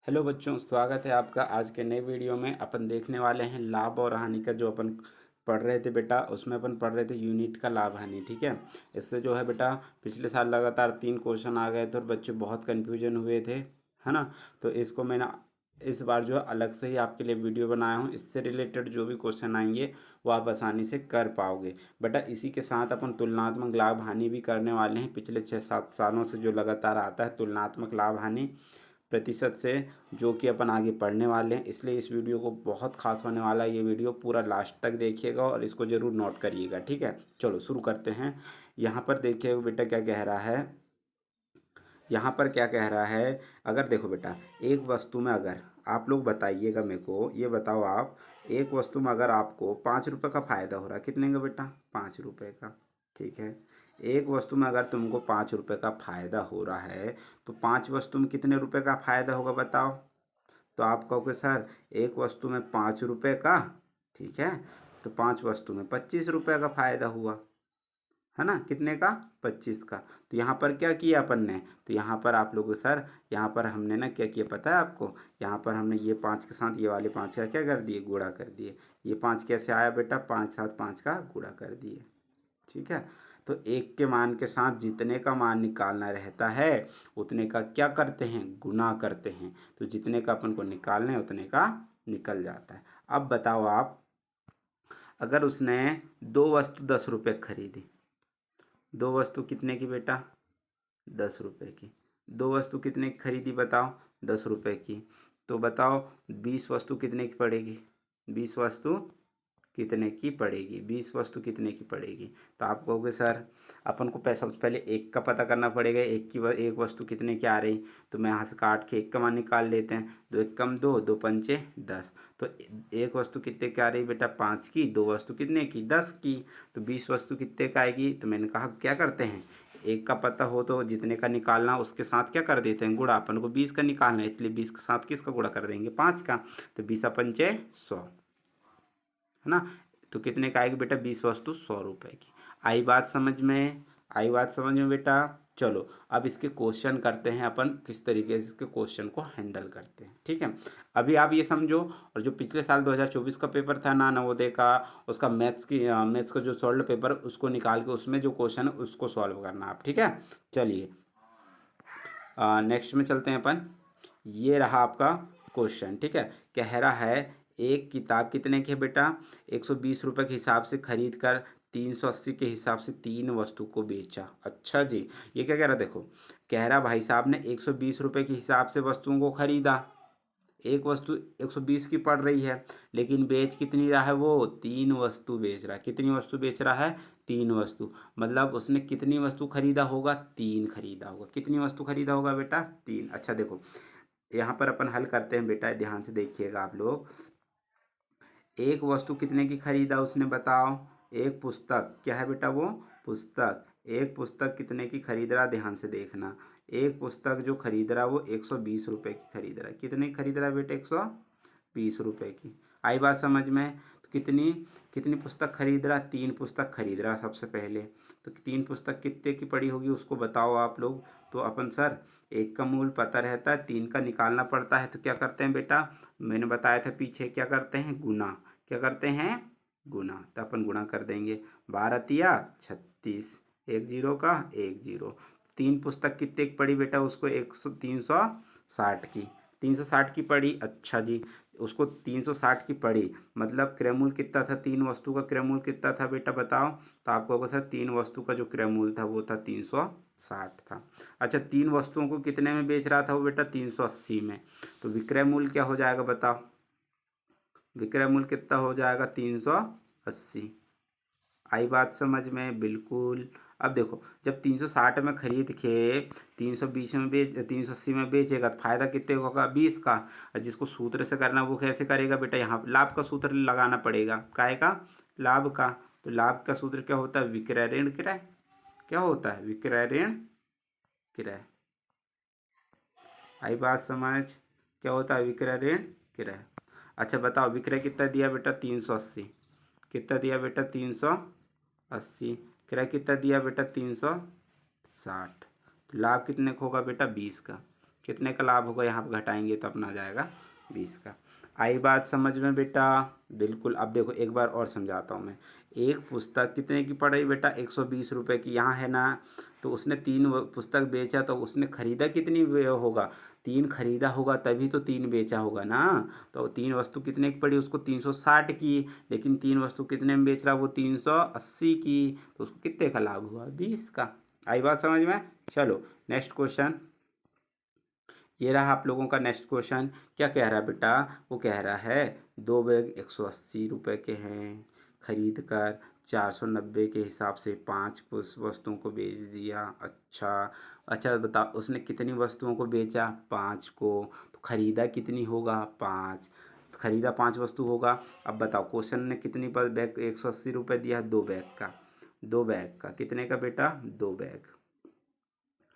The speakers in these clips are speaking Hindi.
हेलो बच्चों, स्वागत है आपका आज के नए वीडियो में। अपन देखने वाले हैं लाभ और हानि का। जो अपन पढ़ रहे थे बेटा, उसमें अपन पढ़ रहे थे यूनिट का लाभ हानि। ठीक है। इससे जो है बेटा, पिछले साल लगातार 3 क्वेश्चन आ गए थे और बच्चे बहुत कन्फ्यूजन हुए थे, है ना। तो इसको मैंने इस बार जो है अलग से ही आपके लिए वीडियो बनाया हूँ। इससे रिलेटेड जो भी क्वेश्चन आएंगे वो आप आसानी से कर पाओगे बेटा। इसी के साथ अपन तुलनात्मक लाभ हानि भी करने वाले हैं। पिछले 6-7 सालों से जो लगातार आता है तुलनात्मक लाभ हानि प्रतिशत से, जो कि अपन आगे पढ़ने वाले हैं। इसलिए इस वीडियो को बहुत खास होने वाला है। ये वीडियो पूरा लास्ट तक देखिएगा और इसको ज़रूर नोट करिएगा। ठीक है, चलो शुरू करते हैं। यहाँ पर देखिए बेटा क्या कह रहा है। यहाँ पर क्या कह रहा है, अगर देखो बेटा, एक वस्तु में अगर आप लोग बताइएगा मेरे को, ये बताओ आप, एक वस्तु में अगर आपको 5 रुपये का फ़ायदा हो रहा है, कितने का बेटा? 5 रुपये का। ठीक है। एक वस्तु में अगर तुमको 5 रुपये का फ़ायदा हो रहा है तो 5 वस्तु में कितने रुपए का फ़ायदा होगा बताओ। तो आप कहोगे सर एक वस्तु में 5 रुपये का, ठीक है, तो 5 वस्तु में 25 रुपये का फ़ायदा हुआ, है ना। कितने का? 25 का। तो यहाँ पर क्या किया अपन ने, तो यहाँ पर आप लोगों सर, यहाँ पर हमने ना क्या किया पता है आपको, यहाँ पर हमने ये 5 के साथ ये वाले 5 का क्या कर दिए, गुणा कर दिए। ये 5 कैसे आया बेटा? 5 7 5 का गुणा कर दिए। ठीक है। तो एक के मान के साथ जितने का मान निकालना रहता है उतने का क्या करते हैं, गुना करते हैं। तो जितने का अपन को निकालना है उतने का निकल जाता है। अब बताओ आप, अगर उसने 2 वस्तु 10 रुपये खरीदी, 2 वस्तु कितने की बेटा? 10 रुपये की। 2 वस्तु कितने की खरीदी बताओ? 10 रुपये की। तो बताओ 20 वस्तु कितने की पड़ेगी? 20 वस्तु कितने की पड़ेगी? 20 वस्तु कितने की पड़ेगी? तो आप कहोगे सर अपन को सबसे पहले एक का पता करना पड़ेगा। एक वस्तु कितने की आ रही, तो मैं यहाँ से काट के एक का मान निकाल लेते हैं। 2 1 कम 2, 2 5 10। तो एक वस्तु कितने की आ रही बेटा? 5 की। 2 वस्तु कितने की? 10 की। तो 20 वस्तु कितने का आएगी? तो मैंने कहा क्या करते हैं, एक का पता हो तो जितने का निकालना उसके साथ क्या कर देते हैं, गुणा। अपन को 20 का निकालना है, इसलिए 20 के साथ किसका गुणा कर देंगे? 5 का। तो 20 100, है ना। तो कितने का आएगी बेटा? 20 वस्तु 100 रुपये की। आई बात समझ में? आई बात समझ में बेटा? चलो अब इसके क्वेश्चन करते हैं अपन, किस तरीके से इसके क्वेश्चन को हैंडल करते हैं। ठीक है। अभी आप ये समझो, और जो पिछले साल 2024 का पेपर था ना नवोदय का, उसका मैथ्स का जो सॉल्व पेपर, उसको निकाल के उसमें जो क्वेश्चन है उसको सॉल्व करना आप। ठीक है। चलिए नेक्स्ट में चलते हैं अपन। ये रहा आपका क्वेश्चन। ठीक है। कह रहा है एक किताब कितने की है बेटा? 120 रुपये के हिसाब से खरीद कर 380 के हिसाब से 3 वस्तु को बेचा। अच्छा जी। ये क्या कह रहा, देखो, कह रहा भाई साहब ने 120 रुपये के हिसाब से वस्तुओं को खरीदा। एक वस्तु 120 की पड़ रही है, लेकिन बेच कितनी रहा है वो? 3 वस्तु बेच रहा है। कितनी वस्तु बेच रहा है? 3 वस्तु। मतलब उसने कितनी वस्तु खरीदा होगा? 3 खरीदा होगा। कितनी वस्तु खरीदा होगा बेटा? 3। अच्छा देखो, यहाँ पर अपन हल करते हैं बेटा, ध्यान से देखिएगा आप लोग। एक वस्तु कितने की खरीदा उसने बताओ? एक पुस्तक, क्या है बेटा वो? पुस्तक। एक पुस्तक कितने की खरीद रहा? ध्यान से देखना। एक पुस्तक जो खरीद रहा वो 120 रुपये की खरीद रहा है। कितने की खरीद रहा है बेटा? 120 रुपये की। आई बात समझ में? तो कितनी कितनी पुस्तक खरीद रहा? 3 पुस्तक खरीद रहा सबसे पहले। तो 3 पुस्तक कितने की पड़ी होगी उसको बताओ आप लोग। तो अपन सर, एक का मूल पता रहता है, 3 का निकालना पड़ता है। तो क्या करते हैं बेटा, मैंने बताया था पीछे, क्या करते हैं? गुना। क्या करते हैं? गुना। तो अपन गुणा कर देंगे। 12 × 36, एक जीरो का एक जीरो। 3 पुस्तक कितने की पड़ी बेटा उसको? 360 की। 360 की पड़ी। अच्छा जी, उसको 360 की पड़ी, मतलब क्रयमूल कितना था? 3 वस्तु का क्रयमूल कितना था बेटा बताओ। तो आपको होगा सर 3 वस्तु का जो क्रयमूल था वो था 360 था। अच्छा, 3 वस्तुओं को कितने में बेच रहा था वो बेटा? 380 में। तो विक्रय मूल्य क्या हो जाएगा बताओ? विक्रय मूल्य कितना हो जाएगा? 380। आई बात समझ में? बिल्कुल। अब देखो, जब 360 में खरीद के 320 में बेच 380 में बेचेगा तो फायदा कितने का होगा? 20 का। और जिसको सूत्र से करना वो कैसे करेगा बेटा? यहाँ लाभ का सूत्र लगाना पड़ेगा। काय का? लाभ का। तो लाभ का सूत्र क्या होता है? विक्रय ऋण क्रय। क्या होता है? विक्रय ऋण क्रय। आई बात समझ? क्या होता है? विक्रय ऋण क्रय। अच्छा बताओ, विक्रय कितना दिया बेटा? 380। कितना दिया बेटा? 380। क्रय कितना दिया बेटा? 360। तो लाभ कितने का होगा बेटा? 20 का। कितने का लाभ होगा, यहाँ पर घटाएंगे तो अपना आ जाएगा 20 का। आई बात समझ में बेटा? बिल्कुल। अब देखो एक बार और समझाता हूँ मैं। एक पुस्तक कितने की पड़ रही बेटा? 120 रुपये की। यहाँ है ना, तो उसने 3 पुस्तक बेचा, तो उसने खरीदा कितनी होगा? 3 खरीदा होगा तभी तो 3 बेचा होगा ना। तो 3 वस्तु कितने की पड़ी उसको? 360 की। लेकिन 3 वस्तु कितने में बेच रहा? वो 380 की। तो उसको कितने का लाभ हुआ? 20 का। आई बात समझ में? चलो नेक्स्ट क्वेश्चन। ये रहा आप लोगों का नेक्स्ट क्वेश्चन। क्या कह रहा है बेटा? वो कह रहा है 2 बैग 180 रुपये के हैं, खरीद कर 490 के हिसाब से 5 वस्तुओं को बेच दिया। अच्छा अच्छा बताओ, उसने कितनी वस्तुओं को बेचा? 5 को। तो खरीदा कितनी होगा? 5। खरीदा 5 वस्तु होगा। अब बताओ क्वेश्चन ने कितनी पर बैग 180 रुपये दिया? 2 बैग का। 2 बैग का कितने का बेटा? 2 बैग,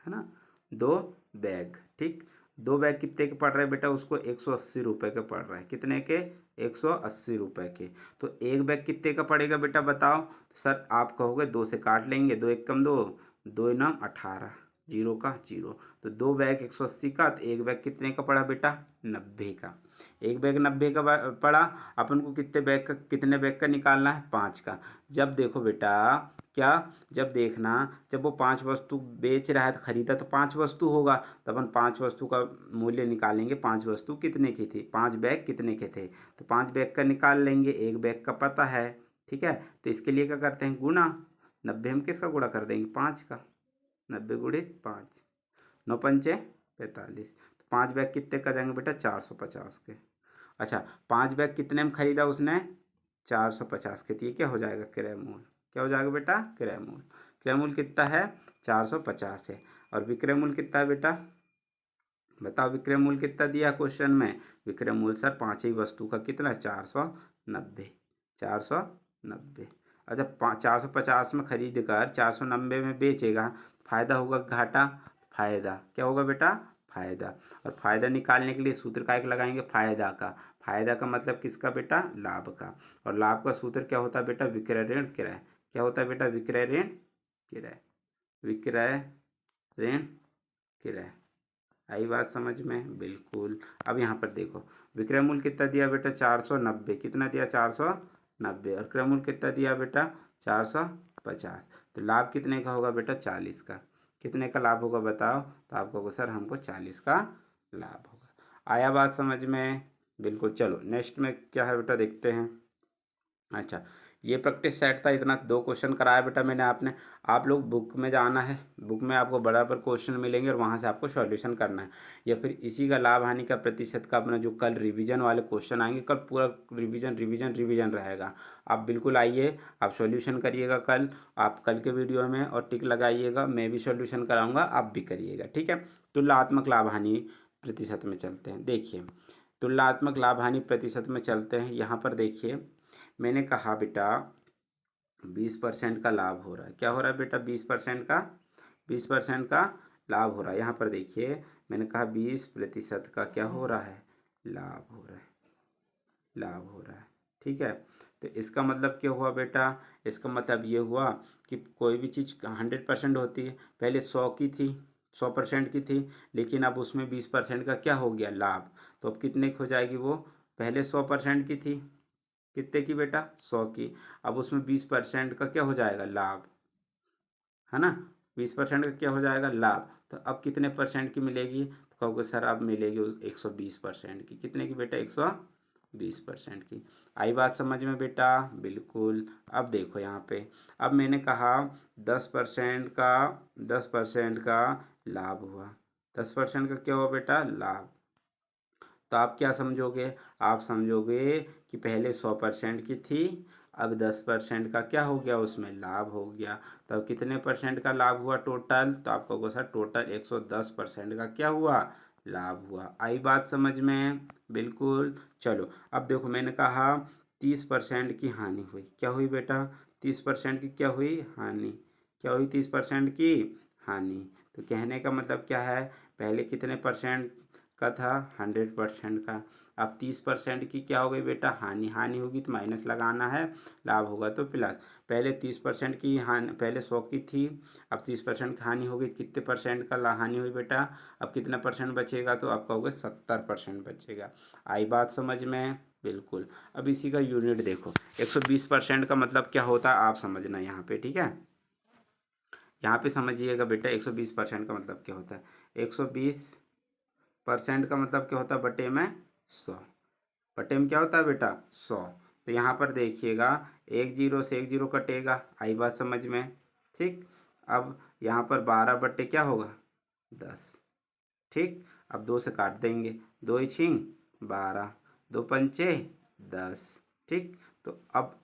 है ना, 2 बैग। ठीक, 2 बैग कितने के पड़ रहे हैं बेटा? उसको 180 रुपये के पड़ रहे हैं। कितने के? 180 रुपये के। तो एक बैग कितने का पड़ेगा बेटा बताओ? तो सर आप कहोगे 2 से काट लेंगे, 2 एक कम 2, 2 नम 18, जीरो का जीरो। तो 2 बैग 180 का, तो एक बैग कितने का पड़ा बेटा? 90 का। एक बैग 90 का पड़ा। अपन को कितने बैग का निकालना है? 5 का। जब देखो बेटा, क्या, जब देखना, जब वो 5 वस्तु बेच रहा है तो खरीदा तो 5 वस्तु होगा, तो अपन 5 वस्तु का मूल्य निकालेंगे। 5 वस्तु कितने की थी? 5 बैग कितने के थे? तो 5 बैग का निकाल लेंगे, एक बैग का पता है। ठीक है, तो इसके लिए क्या करते हैं? गुना। 90 हम किसका गुणा कर देंगे? 5 का। 90 गुणित 5, 9 पंचे 45। तो 5 बैग कितने का जाएंगे बेटा? 450 के। अच्छा, 5 बैग कितने में खरीदा उसने? 450 के। तो ये क्या हो जाएगा? क्रय मूल्य। क्या हो जाएगा बेटा? क्रय मूल्य। क्रय मूल्य कितना है? 450 है। और विक्रय मूल्य कितना है बेटा? बताओ विक्रय मूल्य कितना दिया क्वेश्चन में? विक्रय मूल्य सर 5 ही वस्तु का कितना? 490। 490। अच्छा, 450 में खरीद कर 490 में बेचेगा, फायदा होगा घाटा? फायदा। क्या होगा बेटा? फायदा। और फायदा निकालने के लिए सूत्र का एक लगाएंगे, फायदा का। फायदा का मतलब किसका बेटा? लाभ का। और लाभ का सूत्र क्या होता है बेटा? विक्रय ऋण क्रय। क्या होता है बेटा? विक्रय ऋण क्रय। विक्रय ऋण क्रय। आई बात समझ में? बिल्कुल। अब यहाँ पर देखो, विक्रय मूल्य कितना दिया बेटा? 490। कितना दिया? 490। और क्रय मूल्य कितना दिया बेटा? 450। तो लाभ कितने का होगा बेटा? 40 का। कितने का लाभ होगा बताओ? तो आप कहोगे सर हमको 40 का लाभ होगा। आया बात समझ में? बिल्कुल। चलो नेक्स्ट में क्या है बेटा, देखते हैं। अच्छा, ये प्रैक्टिस सेट था, इतना 2 क्वेश्चन कराया बेटा मैंने आपने। आप लोग बुक में जाना है, बुक में आपको बराबर क्वेश्चन मिलेंगे और वहाँ से आपको सॉल्यूशन करना है। या फिर इसी का लाभ हानि का प्रतिशत का अपना जो कल रिवीजन वाले क्वेश्चन आएंगे, कल पूरा रिवीजन रिवीजन रिवीजन रहेगा। आप बिल्कुल आइए, आप सॉल्यूशन करिएगा कल। आप कल के वीडियो में और टिक लगाइएगा, मैं भी सॉल्यूशन कराऊँगा, आप भी करिएगा। ठीक है, तुलनात्मक लाभ हानि प्रतिशत में चलते हैं। देखिए, तुलनात्मक लाभ हानि प्रतिशत में चलते हैं। यहाँ पर देखिए, मैंने कहा बेटा 20% का लाभ हो रहा है। क्या हो रहा है बेटा? 20% का, 20% का लाभ हो रहा है। यहाँ पर देखिए, मैंने कहा 20% का क्या हो रहा है? लाभ हो रहा है। लाभ हो रहा है। ठीक है, तो इसका मतलब क्या हुआ बेटा? इसका मतलब ये हुआ कि कोई भी चीज़ 100% होती है। पहले 100 की थी, 100% की थी, लेकिन अब उसमें 20% का क्या हो गया? लाभ। तो अब कितने की हो जाएगी वो? पहले 100% की थी, कितने की बेटा? 100 की। अब उसमें 20% का क्या हो जाएगा? लाभ, है ना। 20% का क्या हो जाएगा? लाभ। तो अब कितने परसेंट की मिलेगी? तो कहोगे सर अब मिलेगी 120% की। कितने की बेटा? 120% की। आई बात समझ में बेटा? बिल्कुल। अब देखो यहाँ पे, अब मैंने कहा 10% का, 10% का लाभ हुआ। 10% का क्या हुआ बेटा? लाभ। तो आप क्या समझोगे? आप समझोगे कि पहले 100% की थी, अब 10% का क्या हो गया? उसमें लाभ हो गया। तो अब कितने परसेंट का लाभ हुआ टोटल? तो आपको कहो सर टोटल 110% का क्या हुआ? लाभ हुआ। आई बात समझ में? बिल्कुल। चलो अब देखो, मैंने कहा 30% की हानि हुई। क्या हुई बेटा? 30% की क्या हुई? हानि। क्या हुई? 30% की हानि। तो कहने का मतलब क्या है? पहले कितने परसेंट का था 100% का। अब 30% की क्या हो गई बेटा हानि, हानि होगी तो माइनस लगाना है, लाभ होगा तो प्लस। पहले 30% की हानि, पहले 100 की थी, अब 30% की हानि हो गई, कितने परसेंट का हानि हुई बेटा, अब कितना परसेंट बचेगा, तो आपका होगा 70% बचेगा। आई बात समझ में, बिल्कुल। अब इसी का यूनिट देखो, 120% का मतलब क्या होता है आप समझना यहाँ पे, ठीक है। यहाँ पे समझिएगा बेटा 120% का मतलब क्या होता है। 120% का मतलब क्या होता है, बटे में 100, बटे में क्या होता है बेटा 100। तो यहाँ पर देखिएगा, एक जीरो से एक जीरो कटेगा, आई बात समझ में, ठीक। अब यहाँ पर 12 बटे क्या होगा 10, ठीक। अब 2 से काट देंगे, 2 ही छिंग 12, 2 पंचे 10, ठीक। तो अब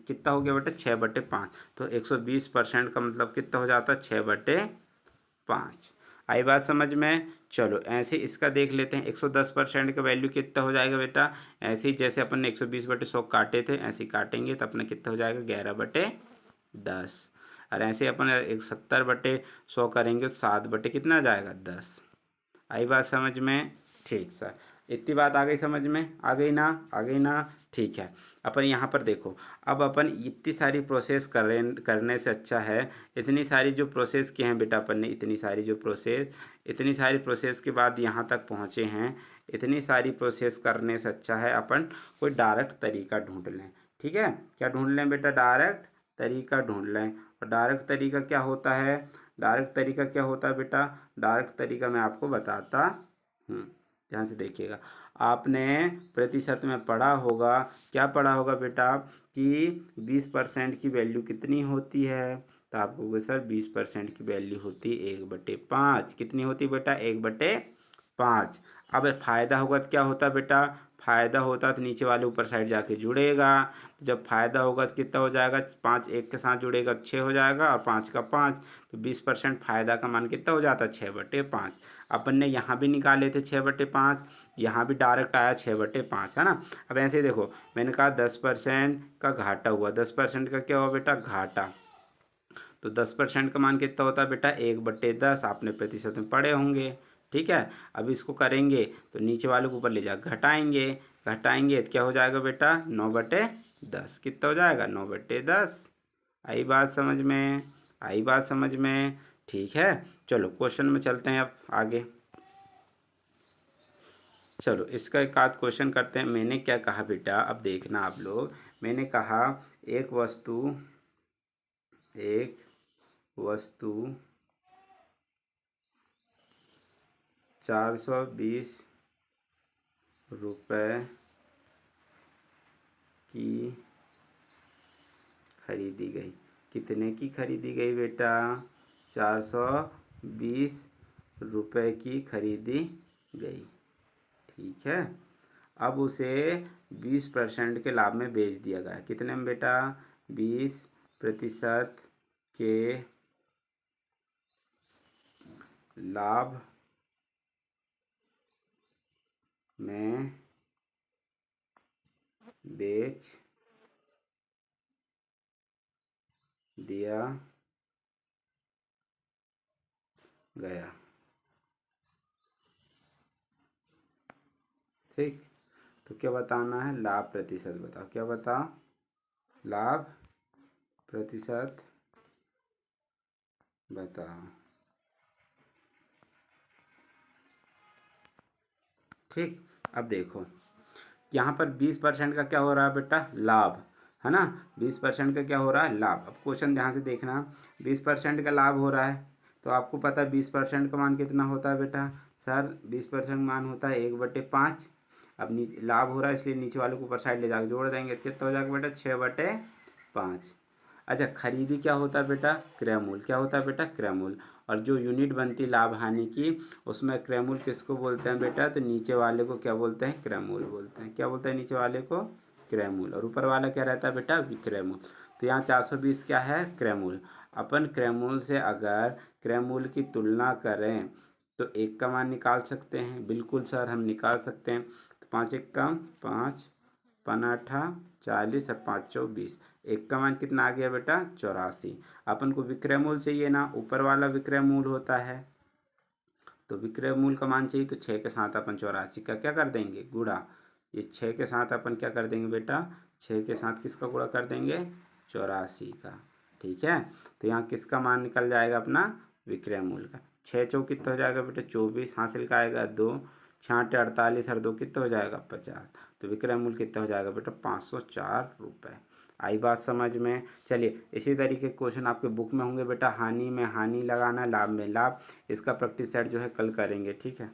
कितना हो गया बेटा 6/5। तो 120% का मतलब कितना हो जाता है 6/5। आई बात समझ में। चलो ऐसे इसका देख लेते हैं, 110% का वैल्यू कितना हो जाएगा बेटा, ऐसे ही जैसे अपन ने 120/100 काटे थे ऐसे ही काटेंगे तो अपना कितना हो जाएगा 11/10। और ऐसे अपन 70/100 करेंगे तो 7 कितना आ जाएगा 10। आई बात समझ में, ठीक सर। इतनी बात आ गई समझ में, आ गई ना, आ गई ना, ठीक है। अपन यहाँ पर देखो, अब अपन इतनी सारी प्रोसेस करने से अच्छा है, इतनी सारी जो प्रोसेस की हैं बेटा अपन ने, इतनी सारी प्रोसेस के बाद यहाँ तक पहुँचे हैं, इतनी सारी प्रोसेस करने से अच्छा है अपन कोई डायरेक्ट तरीका ढूंढ लें, ठीक है। क्या ढूंढ लें बेटा, डायरेक्ट तरीका ढूंढ लें। और डायरेक्ट तरीका क्या होता है, डायरेक्ट तरीका क्या होता है बेटा, डायरेक्ट तरीका मैं आपको बताता हूँ, ध्यान से देखिएगा। आपने प्रतिशत में पढ़ा होगा, क्या पढ़ा होगा बेटा, कि 20% की वैल्यू कितनी होती है, तो आपको बोले सर 20% की वैल्यू होती 1/5। कितनी होती बेटा 1/5। अब फायदा होगा तो क्या होता बेटा, फायदा होता तो नीचे वाले ऊपर साइड जाके जुड़ेगा, जब फायदा होगा तो कितना हो जाएगा, 5 1 के साथ जुड़ेगा तो 6 हो जाएगा, और 5 का 5, तो 20% फायदा का मान कितना हो जाता है 6/5। अपन ने यहाँ भी निकाले थे 6/5, यहाँ भी डायरेक्ट आया 6/5, है ना। अब ऐसे ही देखो, मैंने कहा 10% का घाटा हुआ, 10% का क्या हुआ बेटा घाटा, तो 10% का मान कितना होता है बेटा 1/10, आपने प्रतिशत में पढ़े होंगे, ठीक है। अब इसको करेंगे तो नीचे वाले को ऊपर ले जा घटाएंगे, घटाएंगे तो क्या हो जाएगा बेटा 9/10, कितना हो जाएगा 9/10। आई बात समझ में, आई बात समझ में, ठीक है। चलो क्वेश्चन में चलते हैं अब आगे। चलो इसका एक आध क्वेश्चन करते हैं। मैंने क्या कहा बेटा, अब देखना आप लोग, मैंने कहा एक वस्तु 420 रुपये की खरीदी गई। कितने की खरीदी गई बेटा, 420 रुपये की खरीदी गई, ठीक है। अब उसे 20% के लाभ में बेच दिया गया, कितने में बेटा 20% के लाभ में बेच दिया गया, ठीक। तो क्या बताना है, लाभ प्रतिशत बताओ, क्या बताओ, लाभ प्रतिशत बताओ, ठीक। अब देखो यहाँ पर 20% का क्या हो रहा है बेटा लाभ, है ना, 20% का क्या हो रहा है लाभ। अब क्वेश्चन ध्यान से देखना, 20% का लाभ हो रहा है, तो आपको पता है 20% का मान कितना होता है बेटा, सर 20% मान होता है 1/5। अब नीचे लाभ हो रहा है इसलिए नीचे वाले को ऊपर साइड ले जाकर जोड़ देंगे, कितना हो जाएगा बेटा 6/5। अच्छा खरीदी क्या होता है बेटा, क्रय मूल्य, क्या होता है बेटा क्रय मूल्य। और जो यूनिट बनती लाभ हानि की, उसमें क्रय मूल्य किसको बोलते हैं बेटा, तो नीचे वाले को क्या बोलते हैं क्रय मूल्य बोलते हैं, क्या बोलते हैं नीचे वाले को क्रय मूल्य, और ऊपर वाला क्या रहता है बेटा विक्रय मूल्य। तो यहाँ 420 क्या है क्रय मूल्य। अपन क्रय मूल्य से अगर क्रय मूल्य की तुलना करें तो एक का मान निकाल सकते हैं, बिल्कुल सर हम निकाल सकते हैं। तो 5 1 कम 5 5 40 और 5 24, एक का मान कितना आ गया बेटा 84। अपन को विक्रय मूल्य चाहिए ना, ऊपर वाला विक्रय मूल्य होता है, तो विक्रय मूल्य का मान चाहिए तो 6 के साथ अपन 84 का क्या कर देंगे, गुणा। ये 6 के साथ अपन क्या कर देंगे बेटा, 6 के साथ किसका गुणा कर देंगे, 84 का। ठीक है, तो यहाँ किसका मान निकल जाएगा अपना, विक्रय मूल्य का। 6 चौक कितना हो जाएगा बेटा 24, हासिल का आएगा 2, 6 48 और 2 कितना हो जाएगा 50। तो विक्रय मूल्य कितना हो जाएगा बेटा 504 रुपये। आई बात समझ में। चलिए इसी तरीके के क्वेश्चन आपके बुक में होंगे बेटा, हानि में हानि लगाना, लाभ में लाभ। इसका प्रैक्टिस सेट जो है कल करेंगे, ठीक है।